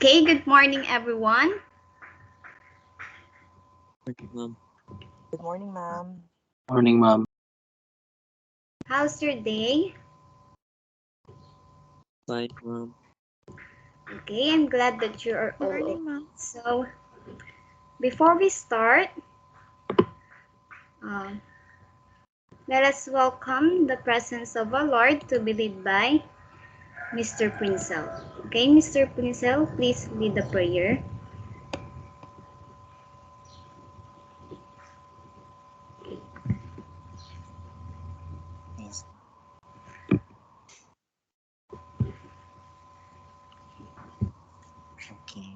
Okay, good morning, everyone. Morning, ma'am. Good morning, ma'am. Morning, ma'am. How's your day? Fine, ma'am. Okay, I'm glad that you are all okay. Morning, ma'am. So, before we start, um, let us welcome the presence of our Lord to be led by Mr. Princel. Okay, Mr. Princel, please lead the prayer. Yes. Okay.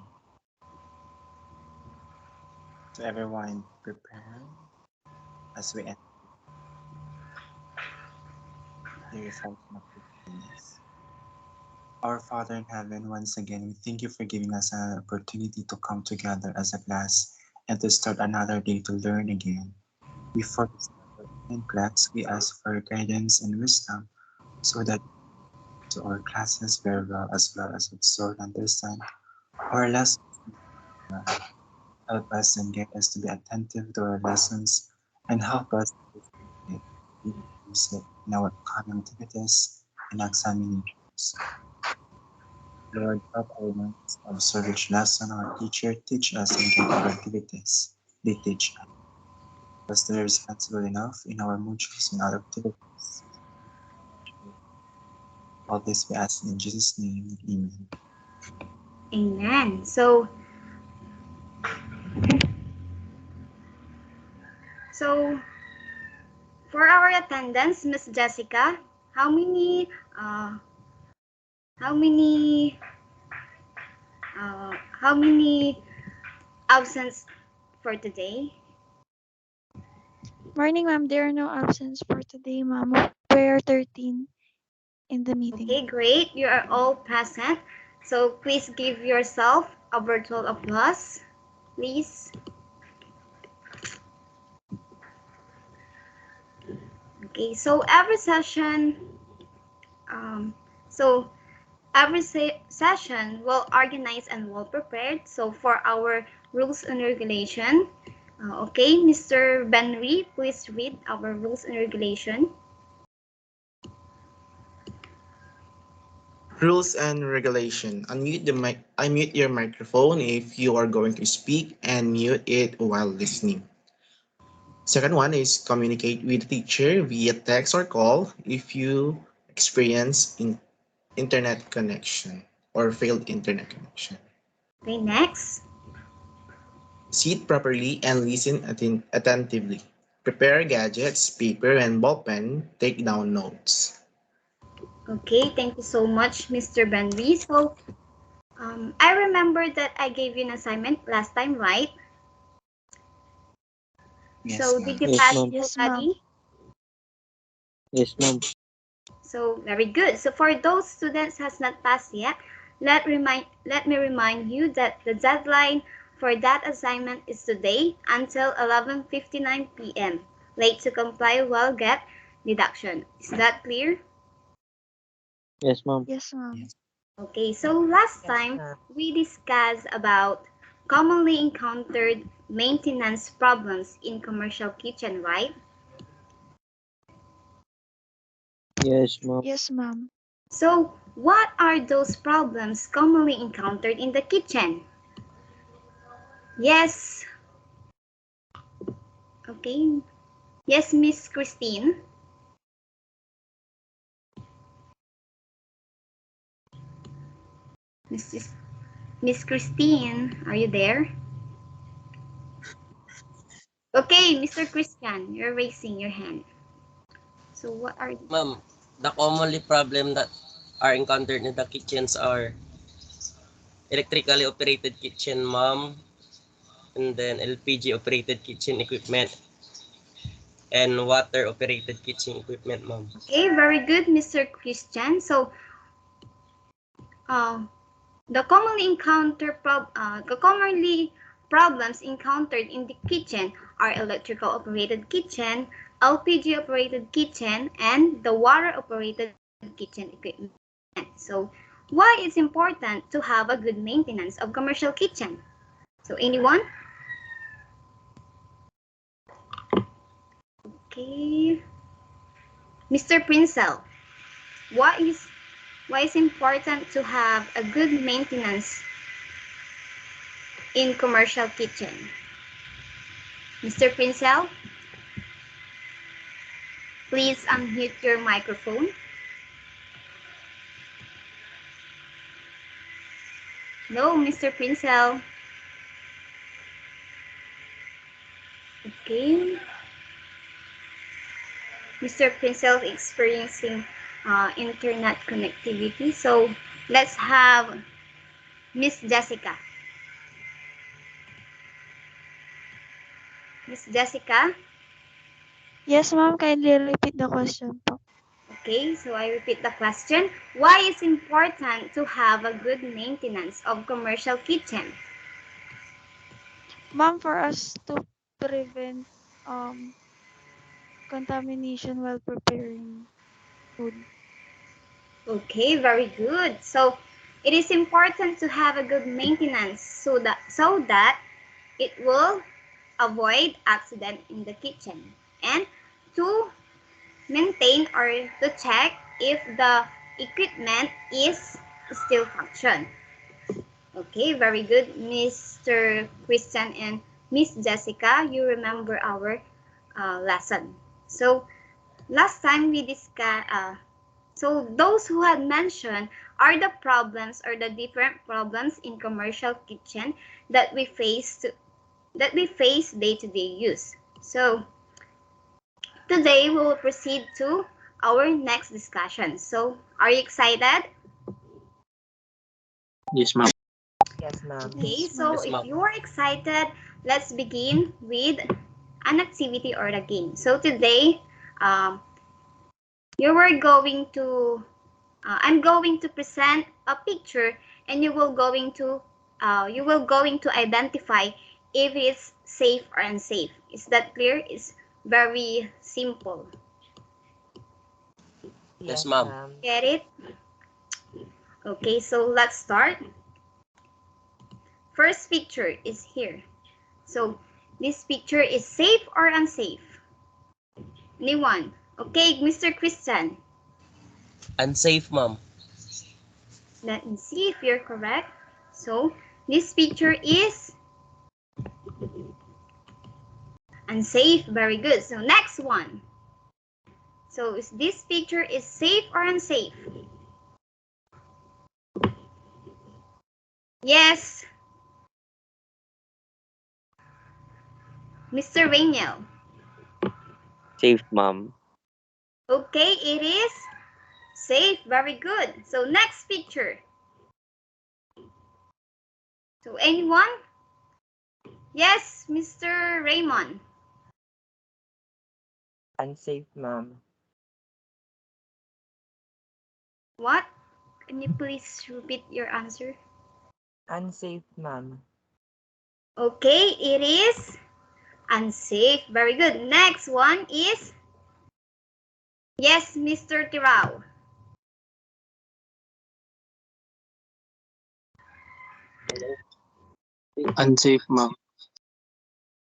So everyone prepare as we enter the reflection of forgiveness. Our Father in heaven, once again, we thank you for giving us an opportunity to come together as a class and to start another day to learn again. Before we start our online class, we ask for guidance and wisdom so that to our classes very well as absorb and understand our lessons. Help us and get us to be attentive to our lessons and help us to use it in our upcoming activities and examinations. Lord, help our minds observe each lesson our teacher teach us and get our activities they teach us. Us to be responsible enough in our modules and other activities. All this we ask in Jesus' name. Amen. Amen. So for our attendance, Miss Jessica, how many, uh, how many, how many absence for today? Morning, ma'am. There are no absence for today, ma'am. We're 13 in the meeting. Okay, great. You are all present. So please give yourself a virtual applause, please. Okay, so um, so every session well organized and well prepared. So for our rules and regulation, okay, Mr. Benry, please read our rules and regulation. Rules and regulation. Unmute your microphone if you are going to speak and mute it while listening. Second one is communicate with the teacher via text or call if you experience internet connection or failed internet connection. Okay, next. Sit properly and listen attentively. Prepare gadgets, paper, and ballpen. Take down notes. Okay, thank you so much, Mr. Benry. So I remember that I gave you an assignment last time, right? Yes, So ma'am. did you Yes, pass ma'am. it Yes, ma'am. already? Yes, ma'am. So very good. So for those students has not passed yet, let me remind you that the deadline for that assignment is today until 11:59 p.m. Late to comply will get deduction. Is that clear? Yes, ma'am. Yes, ma'am. Yes. Okay, so last Yes, time ma'am. we discussed about commonly encountered maintenance problems in commercial kitchen, right? Yes, ma'am. Yes, ma'am. So what are those problems commonly encountered in the kitchen? Yes. Okay. Yes, Miss Christine. Mrs. Miss Christine, are you there? Okay, Mr. Christian, you're raising your hand. So what are Ma'am, the commonly problem that are encountered in the kitchens are electrically operated kitchen, ma'am, and then LPG operated kitchen equipment, and water operated kitchen equipment, ma'am. okay? Very good, Mr. Christian. So, uh, the commonly problems encountered in the kitchen are electrical operated kitchen, LPG operated kitchen, and the water operated kitchen equipment. So why it's important to have a good maintenance of commercial kitchen. So anyone? Okay. Mr. Princel, why is important to have a good maintenance in commercial kitchen? Mr. Princel, please unmute your microphone. No, Mr. Princel. Okay. Mr. Princel experiencing internet connectivity. So let's have Miss Jessica. Miss Jessica. Yes, ma'am. Kindly repeat the question po. Okay, so I repeat the question. Why is important to have a good maintenance of commercial kitchen? Ma'am, for us to prevent contamination while preparing food. Okay, very good. So it is important to have a good maintenance so that it will avoid accident in the kitchen and to maintain or to check if the equipment is still function. Okay, very good, Mr. Christian and Miss Jessica. You remember our lesson. So last time we discussed. So those who had mentioned are the problems or the different problems in commercial kitchen that we face day-to-day use. So today we will proceed to our next discussion. So are you excited? Yes, ma'am. Yes, ma'am. Okay, Yes, so ma'am. Yes, if ma'am. you are excited, let's begin with an activity or a game. So today, um, you are going to, I'm going to present a picture, and you will going to identify if it's safe or unsafe. Is that clear? It's very simple. Yes, Yes, ma'am. ma'am. Get it? Okay, so let's start. First picture is here. So this picture is safe or unsafe? Anyone? Okay, Mr. Christian. Unsafe, ma'am. Let me see if you're correct. So this picture is unsafe. Very good. So next one. So is this picture is safe or unsafe? Yes, Mr. Rainiel. Safe, ma'am. Okay, it is safe. Very good. So next picture. So anyone? Yes, Mr. Raymond. Unsafe, ma'am. What? Can you please repeat your answer? Unsafe, ma'am. Okay, it is unsafe. Very good. Next one is yes, Mr. Tirao. Unsafe, ma'am.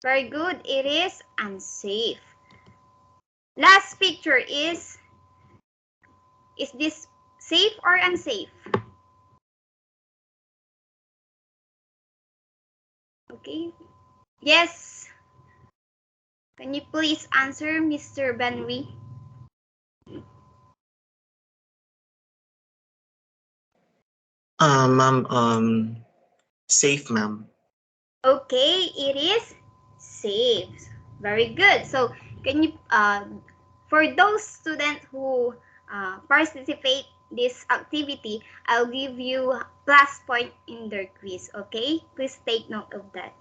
Very good. It is unsafe. Last picture is this safe or unsafe? Okay. Yes. Can you please answer, Mr. Benry? Ma'am, safe, ma'am. Okay, it is safe. Very good. So, can you for those students who participate this activity, I'll give you plus point in their quiz. Okay, please take note of that.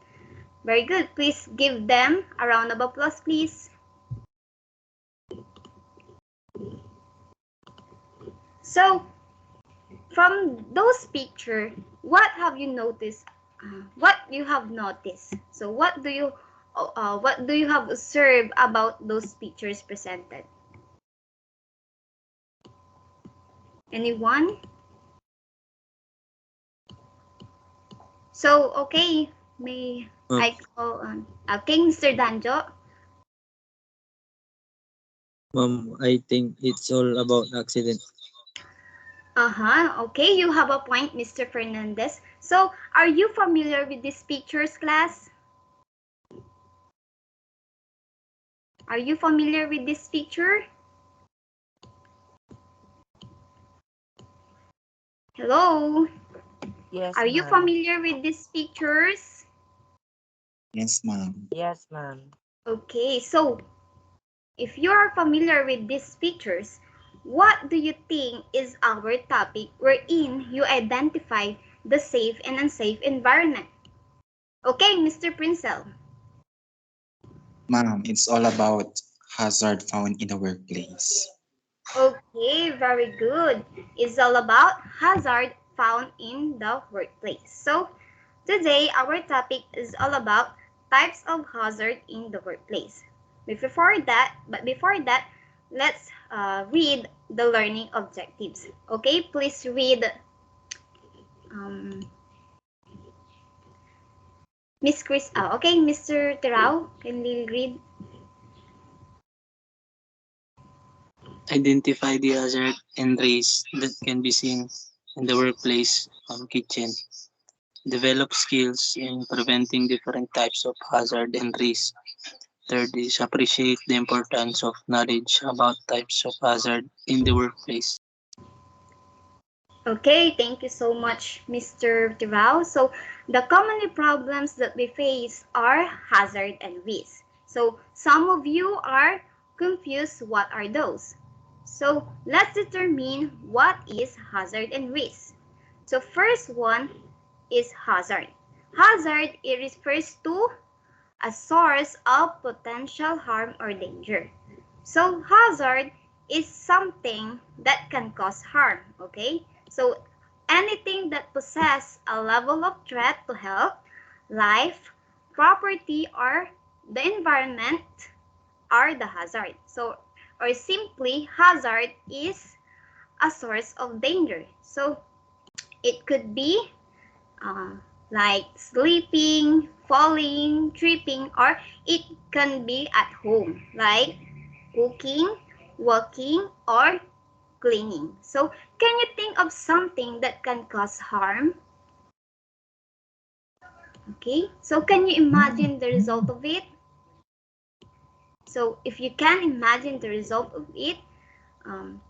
Very good. Please give them a round of applause, please. So, from those pictures, what have you noticed? What you have noticed? So, what do you have observed about those pictures presented? Anyone? So, okay, may I call on King Mr. Danjo? Ma'am, I think it's all about accident. Okay, you have a point, Mr. Fernandez. So, are you familiar with these pictures, class? Are you familiar with this picture? Hello? Yes, Are you ma'am. familiar with these pictures? Yes, ma'am. Yes, ma'am. Okay, so if you are familiar with these pictures, what do you think is our topic wherein you identify the safe and unsafe environment? Okay, Mr. Princel. Ma'am, it's all about hazard found in the workplace. Okay, very good. It's all about hazard found in the workplace. So, today our topic is all about types of hazard in the workplace. But before that, let's read the learning objectives. Okay, please read um, Miss Chris. Okay, Mr. Terao, can you read? Identify the hazard and risks that can be seen in the workplace kitchen. Develop skills in preventing different types of hazard and risk. Third is appreciate the importance of knowledge about types of hazard in the workplace. Okay, thank you so much, Mr. Tirao. So, the common problems that we face are hazard and risk. So, some of you are confused what are those. So, let's determine what is hazard and risk. So, first one is hazard. Hazard, it refers to a source of potential harm or danger. So hazard is something that can cause harm, okay? So anything that possesses a level of threat to health, life, property, or the environment are the hazard. So, or simply, hazard is a source of danger. So it could be uh, like sleeping, falling, tripping, or it can be at home, like cooking, walking, or cleaning. So, can you think of something that can cause harm? Okay, so can you imagine the result of it? So, if you can imagine the result of it, um,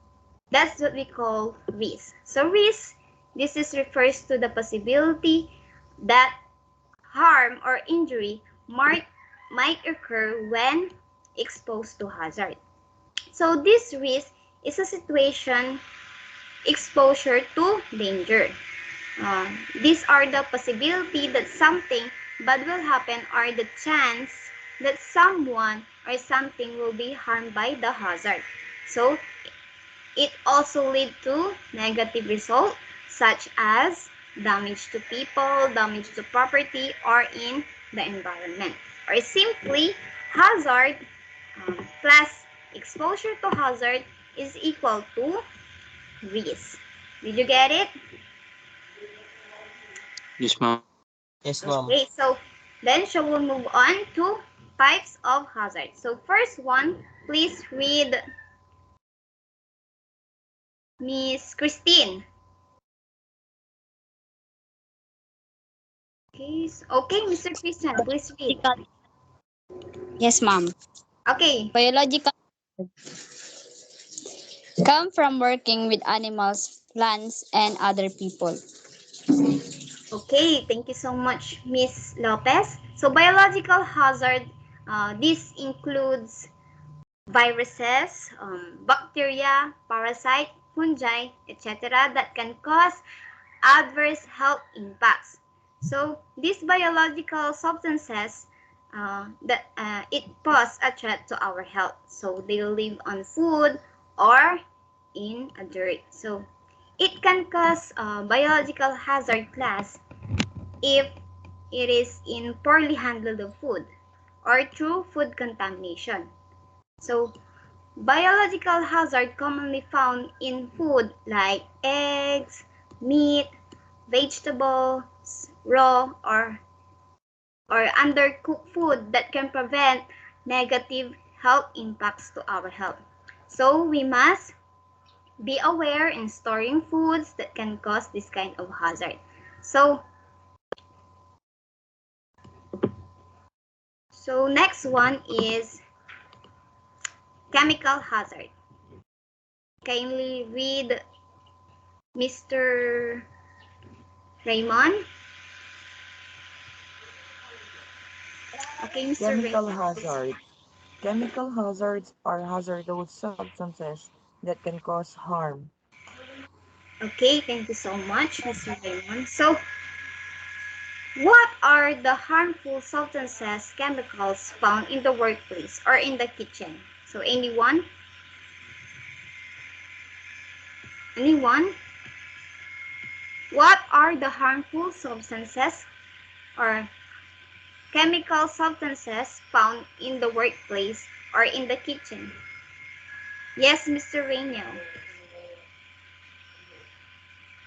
that's what we call risk. So, risk, this is refers to the possibility that harm or injury might occur when exposed to hazard. So this risk is a situation exposure to danger. These are the possibility that something bad will happen or the chance that someone or something will be harmed by the hazard. So it also lead to negative result such as damage to people, damage to property, or in the environment. Or simply, hazard plus exposure to hazard is equal to risk. Did you get it? Yes, ma'am. Yes, ma'am. Okay, so then shall we move on to types of hazard. So first one, please read Miss Christine. Okay, Mr. Christian, please read. Yes, ma'am. Okay, Biological come from working with animals, plants, and other people. okay, thank you so much, Miss Lopez. So biological hazard, this includes viruses, bacteria, parasite, fungi, etc. that can cause adverse health impacts. So these biological substances that it pose a threat to our health. So they live on food or in a dirt. So it can cause biological hazard class if it is in poorly handled food or through food contamination. So biological hazard commonly found in food like eggs, meat, vegetables, raw, or undercooked food that can prevent negative health impacts to our health. So we must be aware in storing foods that can cause this kind of hazard. So next one is chemical hazard. Kindly read Mr. Raymond. Okay, Mr. Chemical Raymond, please. hazards. Chemical hazards are hazardous substances that can cause harm. Okay, thank you so much, Mr. Raymond. So, what are the harmful substances, chemicals found in the workplace or in the kitchen? So, anyone? Anyone? What are the harmful substances or chemical substances found in the workplace or in the kitchen? Yes, Mr. Rainiel.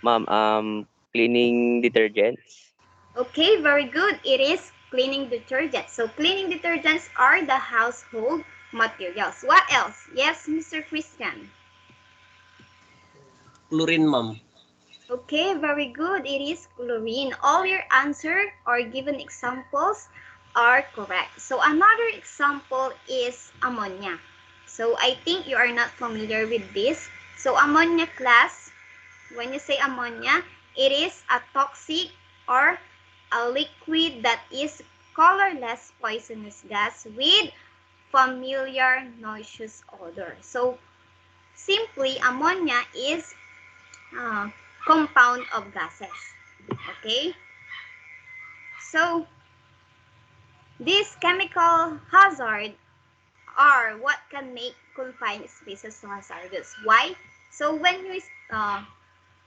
Ma'am, cleaning detergents. Okay, very good. It is cleaning detergents. So cleaning detergents are the household materials. What else? Yes, Mr. Christian. Chlorine, ma'am. Okay, very good. It is chlorine. All your answer or given examples are correct. So another example is ammonia. So I think you are not familiar with this. So ammonia class, when you say ammonia, it is a toxic or a liquid that is colorless poisonous gas with familiar nauseous odor. So simply ammonia is a compound of gases. Okay? So this chemical hazard are what can make confined spaces so hazardous. Why? So when you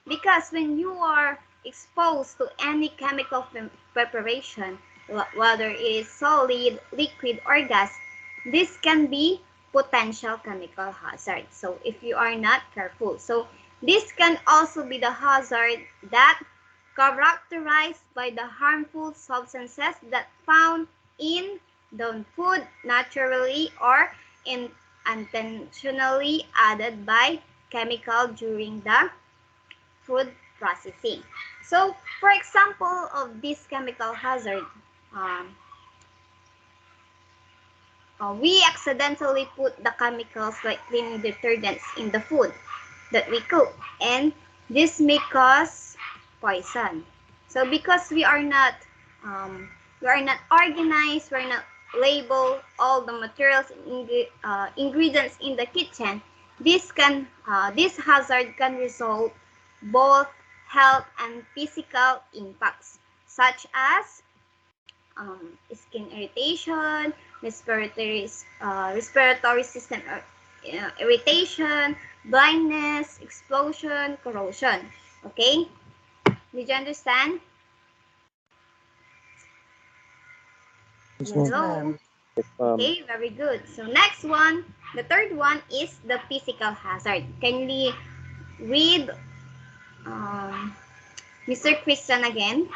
because when you are exposed to any chemical preparation, whether it is solid, liquid, or gas, this can be potential chemical hazard. So if you are not careful. So this can also be the hazard that characterized by the harmful substances that found in the food naturally or intentionally added by chemical during the food processing. So, for example of this chemical hazard, um, we accidentally put the chemicals like cleaning detergents in the food that we cook, and this may cause poison. So, because we are not organized, we are not label all the materials and ingredients in the kitchen. This hazard can result both health and physical impacts, such as skin irritation, respiratory system irritation, blindness, explosion, corrosion. Okay? Did you understand? Yes, Hello? ma'am. Yes, ma'am. Okay, very good. So next one, the third one is the physical hazard. Can we read um, Mr. Christian again?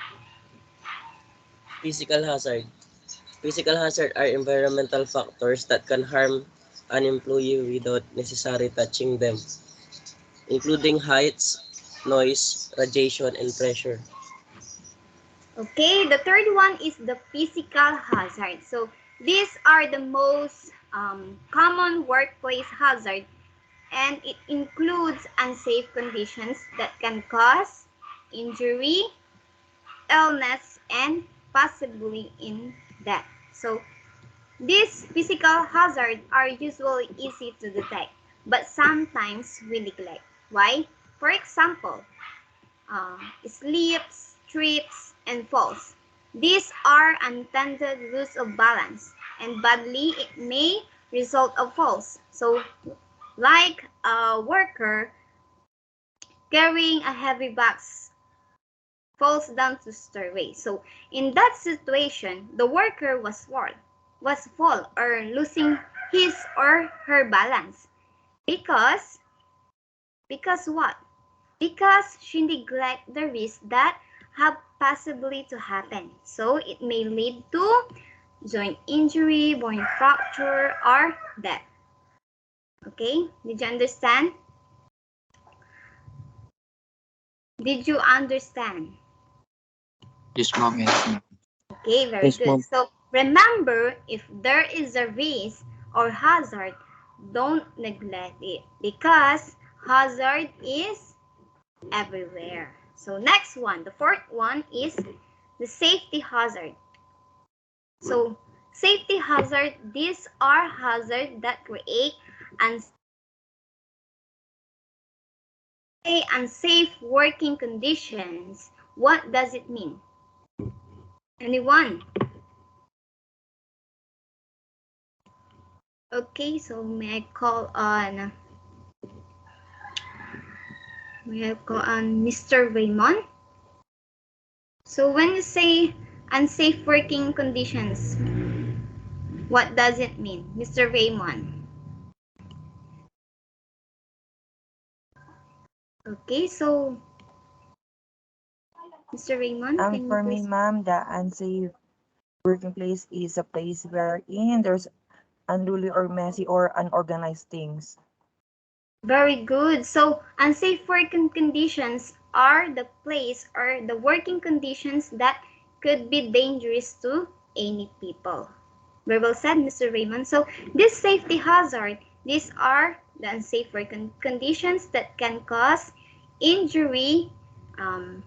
Physical hazard. Physical hazard are environmental factors that can harm an employee without necessarily touching them, including heights, noise, radiation, and pressure. Okay, the third one is the physical hazard. So these are the most common workplace hazard, and it includes unsafe conditions that can cause injury, illness, and possibly in death. So these physical hazards are usually easy to detect, but sometimes we neglect. Why? For example, slips, trips, and falls. These are unintended loss of balance, and badly it may result of falls. So, like a worker carrying a heavy box falls down to stairway. So, in that situation, the worker was fall or losing his or her balance because what? Because she neglect the risk that have possibly to happen. So it may lead to joint injury, bone fracture, or death. Okay, did you understand? Did you understand? Yes, ma'am. Yes, ma'am. Okay, very Yes, good. ma'am. So remember, if there is a risk or hazard, don't neglect it because hazard is everywhere. So next one, the fourth one is the safety hazard. So safety hazard, these are hazards that create unsafe working conditions. What does it mean? Anyone? Okay, so may I call on Mr. Raymond? So when you say unsafe working conditions, what does it mean, Mr. Raymond? Okay, so Mr. Raymond, can you For me, please? ma'am, the unsafe working place is a place wherein there's unruly or messy or unorganized things. Very good. So unsafe working conditions are the place or the working conditions that could be dangerous to any people. Very well said, Mr. Raymond. So this safety hazard, these are the unsafe working conditions that can cause injury, um,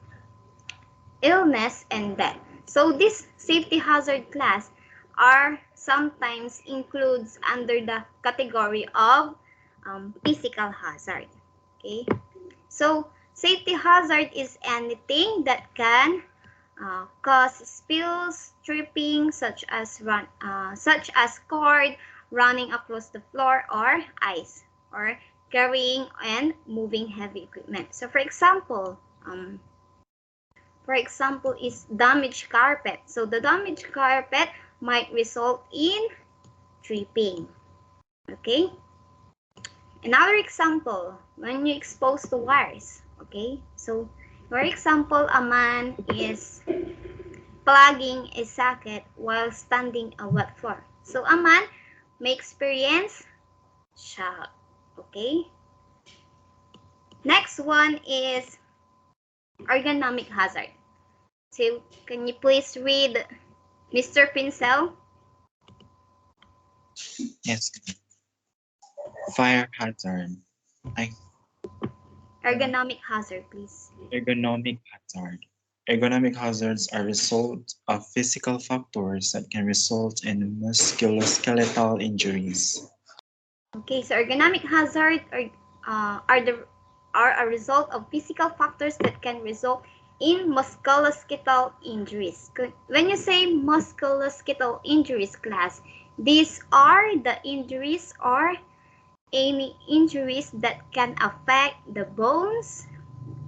illness, and death. So this safety hazard class are sometimes includes under the category of physical hazard. Okay, so safety hazard is anything that can cause spills, tripping, such as cord running across the floor or ice, or carrying and moving heavy equipment. So for example, is damaged carpet. So the damaged carpet might result in tripping. Okay. Another example, when you expose the wires. Okay. So for example, a man is plugging a socket while standing a wet floor. So a man may experience shock. Okay. Next one is ergonomic hazard. So can you please read Mr. Pincel? Yes. Fire hazard. I Ergonomic hazard, please. Ergonomic hazard. Ergonomic hazards are result of physical factors that can result in musculoskeletal injuries. Okay, so ergonomic hazard are a result of physical factors that can result in musculoskeletal injuries. When you say musculoskeletal injuries, class, these are the injuries or any injuries that can affect the bones,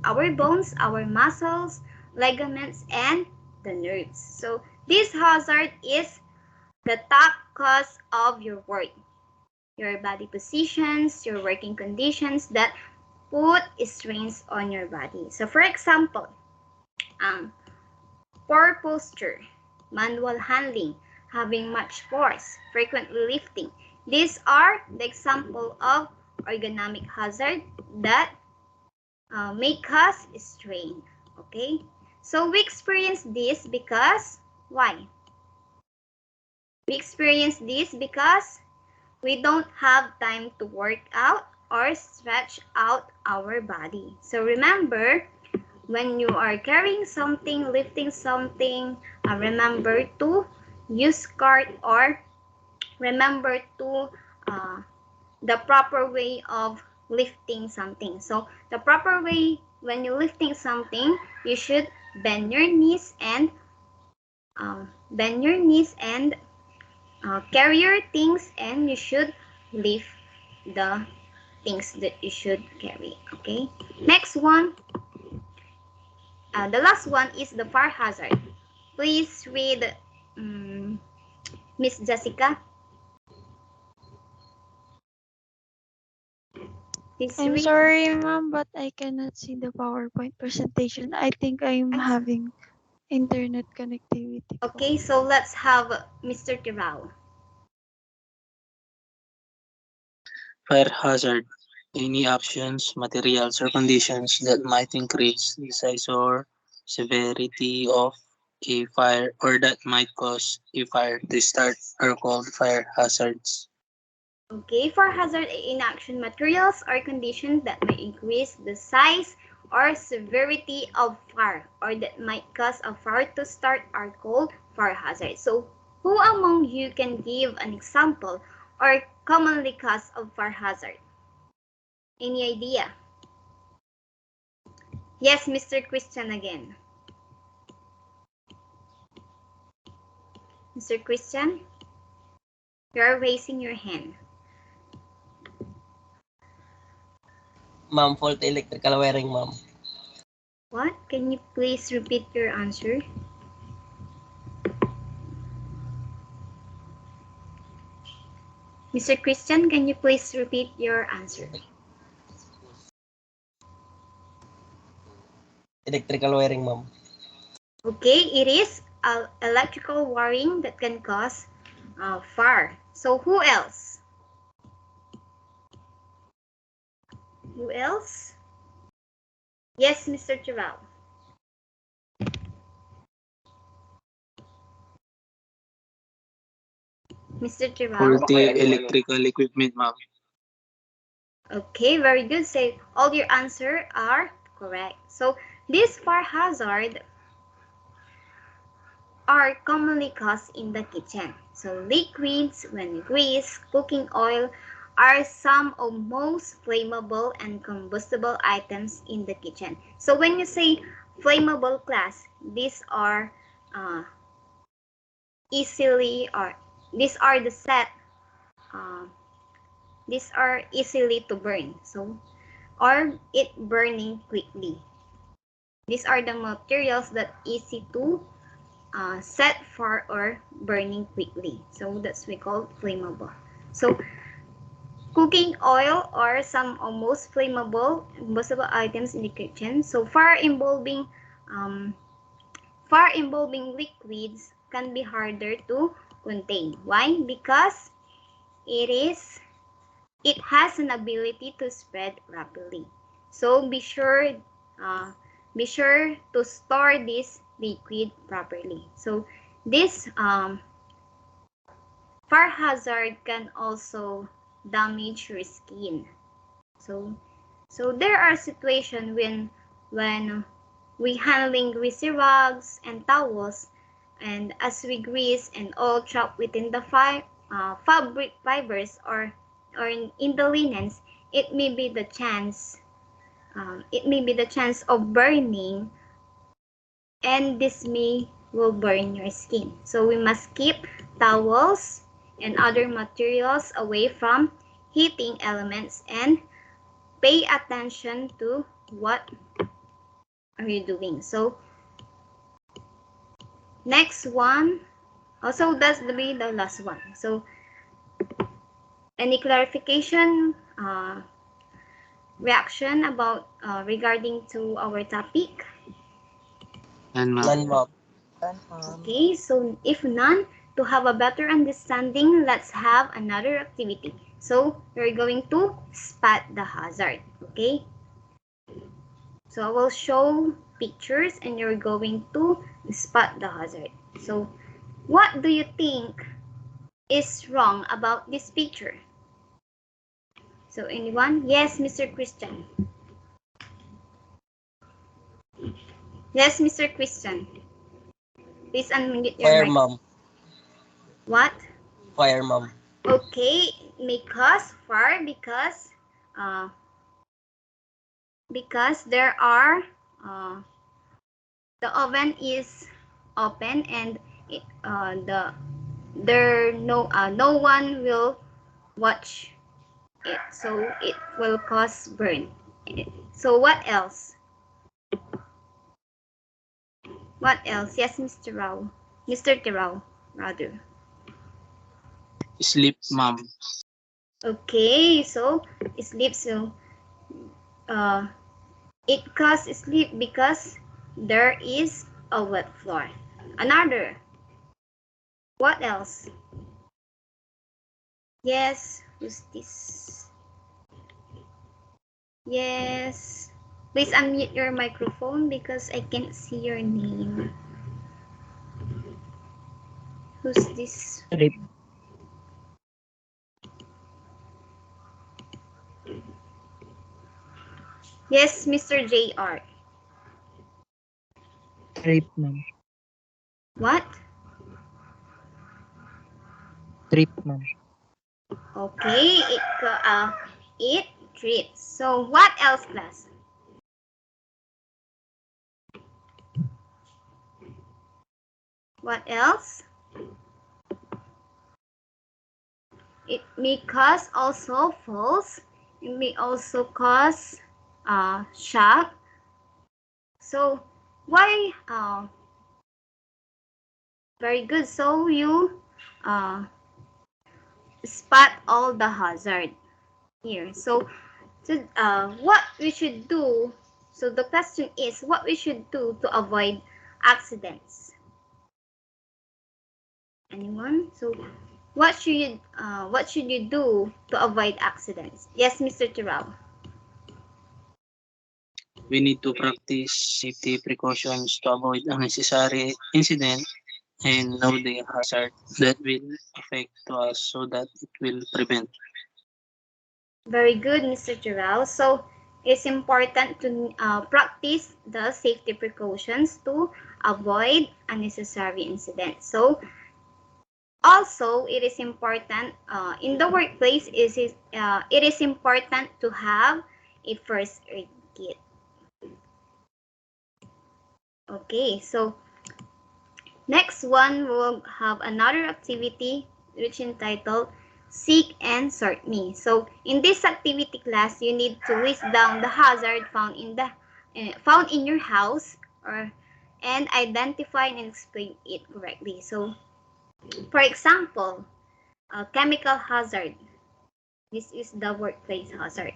our muscles, ligaments, and the nerves. So this hazard is the top cause of your body positions, your working conditions that put strains on your body. So for example, poor posture, manual handling, having much force, frequently lifting. These are the example of ergonomic hazard that may cause strain. Okay, so we experience this because why? We experience this because we don't have time to work out or stretch out our body. So remember, when you are carrying something, lifting something, remember to use cart or remember to the proper way of lifting something. So the proper way when you're lifting something, you should bend your knees and carry your things, and you should lift the things that you should carry. Okay, next one, the last one is the fire hazard. Please read, Miss Jessica. I'm Read. sorry, ma'am, but I cannot see the PowerPoint presentation. I think I'm having internet connectivity. Okay, so let's have Mr. Tirao. Fire hazard. Any actions, materials, or conditions that might increase the size or severity of a fire or that might cause a fire to start are called fire hazards. Okay, for hazard in action, materials or conditions that may increase the size or severity of fire or that might cause a fire to start are called fire hazards. So, who among you can give an example or commonly cause of fire hazard? Any idea? Yes, Mr. Christian again. Mr. Christian, you're raising your hand. Ma'am, fault electrical wiring, ma'am. What? Can you please repeat your answer? Mr. Christian, can you please repeat your answer? Electrical wiring, ma'am. Okay, it is electrical wiring that can cause fire. So who else? Who else? Yes, Mr. Terrell. Mr. Terrell. Faulty electrical equipment, ma'am. Okay, very good. So all your answers are correct. So this fire hazard are commonly caused in the kitchen. So liquids, when grease, cooking oil are some of most flammable and combustible items in the kitchen. So when you say flammable class, these are uh, easily or these are the set uh, these are easily to burn. So or it burning quickly. These are the materials that easy to set fire or burning quickly. So that's we call flammable. So cooking oil or some almost flammable combustible items in the kitchen. So um, fire involving liquids can be harder to contain. Why? Because it has an ability to spread rapidly. So uh, be sure to store this liquid properly. So this fire hazard can also damage your skin. So, so there are situations when we handling greasy rugs and towels, and as we grease and all trapped within the fabric fibers or in the linens, it may be the chance of burning, and this may will burn your skin. So we must keep towels and other materials away from heating elements and pay attention to what are you doing. So next one, also that's the be the last one. So any clarification, reaction about regarding to our topic? And ma'am. None, ma'am. Done, ma'am. Okay, so if none, to have a better understanding, let's have another activity. So we're going to spot the hazard. Okay, so I will show pictures and you're going to spot the hazard. So what do you think is wrong about this picture? So anyone? Yes, Mr. Christian. Yes, Mr. Christian. Please unmute your Fire, mic. ma'am. What? Fire, ma'am. Okay, may cause fire because there are the oven is open and no one will watch it, so it will cause burn. So what else? What else? Yes, Mr. Rao. Mr. Tirao, rather. Sleep, ma'am. Okay, so sleep. So It causes sleep because there is a wet floor. Another. What else? Yes, who's this? Yes. Please unmute your microphone because I can't see your name. Who's this? Rape. Yes, Mr. JR. Rape, ma'am. What? Trip, ma'am. Okay, it treats. So what else, class? What else? It may cause also falls. It may also cause shock. So why? Very good. So you spot all the hazard here. So what we should do. So the question is what we should do to avoid accidents. Anyone? So what should you do to avoid accidents? Yes, Mr. Tirao. We need to practice safety precautions to avoid unnecessary incident and know the hazard that will affect to us so that it will prevent. Very good, Mr. Tirao. So it's important to practice the safety precautions to avoid unnecessary incidents. So also, it is important in the workplace. It is important to have a first aid kit. Okay, so next one we'll have another activity which entitled Seek and Sort Me. So in this activity class, you need to list down the hazard found in your house and identify and explain it correctly. So for example, chemical hazard. This is the workplace hazard.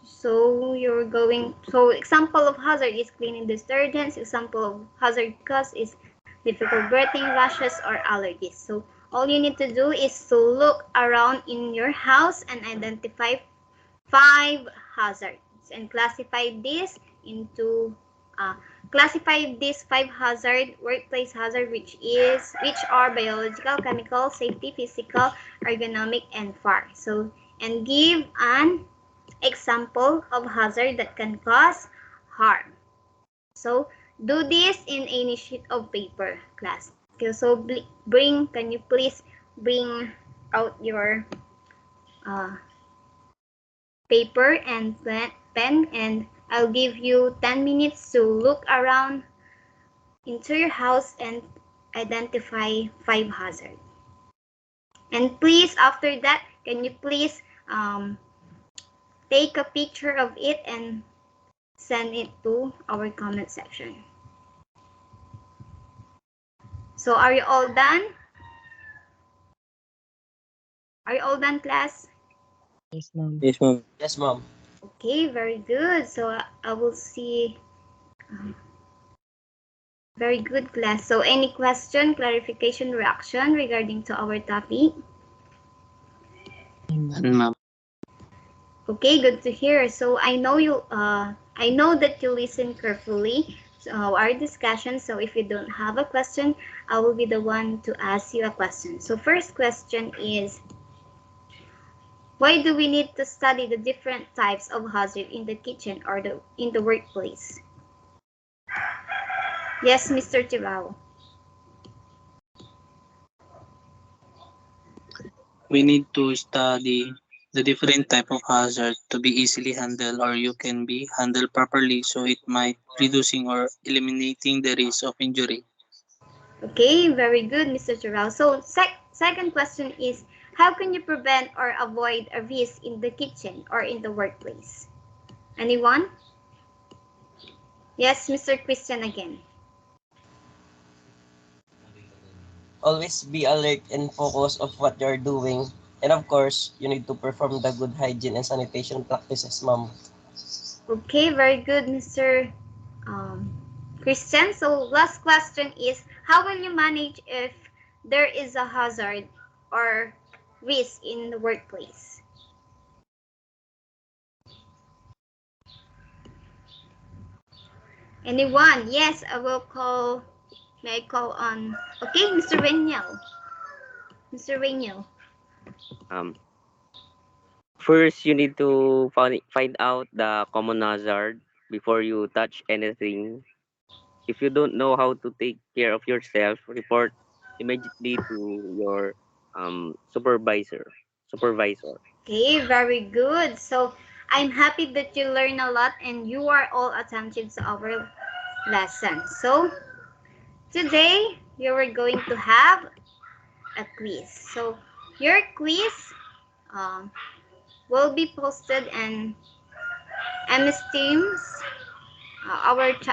So example of hazard is cleaning detergents. Example of hazard cause is difficult breathing, rashes, or allergies. So all you need to do is to look around in your house and identify 5 hazards and classify these 5 hazard workplace hazard which are biological, chemical, safety, physical, ergonomic, and fire. So and give an example of hazard that can cause harm. So do this in any sheet of paper, class. Okay, so can you please bring out your uh, paper and pen, and I'll give you 10 minutes to look around into your house and identify 5 hazards. And please, after that, can you please take a picture of it and send it to our comment section. So are you all done? Are you all done, class? Yes, ma'am. Yes, ma'am. Yes, ma'am. Okay, very good. So I will see. Very good, class. So any question, clarification, reaction regarding to our topic? And ma'am, Okay, good to hear. So I know that you listen carefully to our discussion. So if you don't have a question, I will be the one to ask you a question. So first question is, why do we need to study the different types of hazard in the kitchen or in the workplace? Yes, Mr. Tirao. we need to study the different type of hazard to be easily handled or you can be handled properly so it might reducing or eliminating the risk of injury. Okay, very good, Mr. Tirao. So second question is, how can you prevent or avoid a risk in the kitchen or in the workplace? Anyone? Yes, Mr. Christian again. Always be alert and focus of what you're doing And of course, you need to perform the good hygiene and sanitation practices, ma'am. Okay, very good, Mr. Um, Christian. So last question is, how will you manage if there is a hazard or risk in the workplace? Anyone? Yes, I will call. May I call on? Okay, Mr. Renyel. Mr. Renyel. Um, First, you need to find out the common hazard before you touch anything. If you don't know how to take care of yourself, report immediately to your supervisor. Okay, very good. So I'm happy that you learn a lot and you are all attentive to our lesson. So today you are going to have a quiz. So your quiz um, will be posted in MS Teams,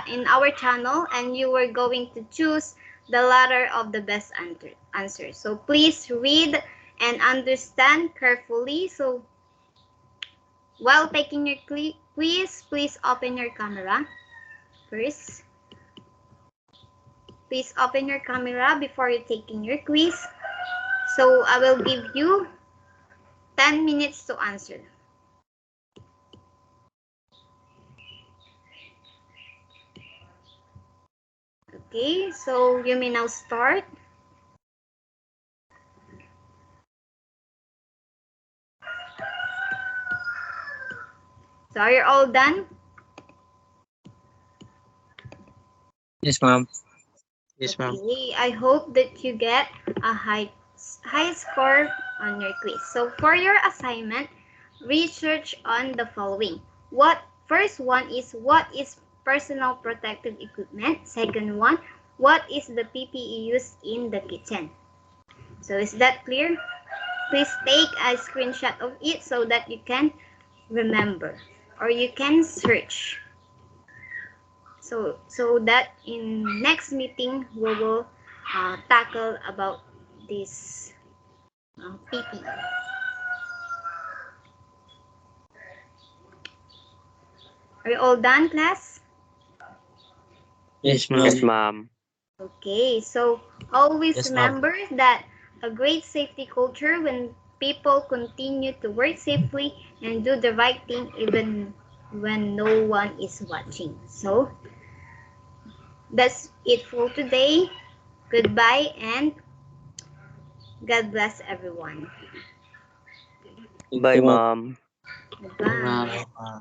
in our channel, and you are going to choose the latter of the best answer. So please read and understand carefully. So while taking your quiz, please open your camera first. Please open your camera before you're taking your quiz. So I will give you 10 minutes to answer. Okay, so you may now start. So are you all done? Yes, ma'am. Yes, ma'am. Okay, I hope that you get a high score on your quiz. So for your assignment, research on the following. First one is what is personal protective equipment? Second one, what is the PPE used in the kitchen? So is that clear? Please take a screenshot of it so that you can remember or you can search. So that in next meeting we will tackle about this PP. Are you all done, class? Yes, Yes, ma'am. ma'am. Okay, so always Yes, ma'am. remember that a great safety culture when people continue to work safely and do the right thing even when no one is watching. So that's it for today. Goodbye and God bless everyone. Thank Bye, you, ma'am. ma'am. Bye, ma'am. Goodbye. Uh,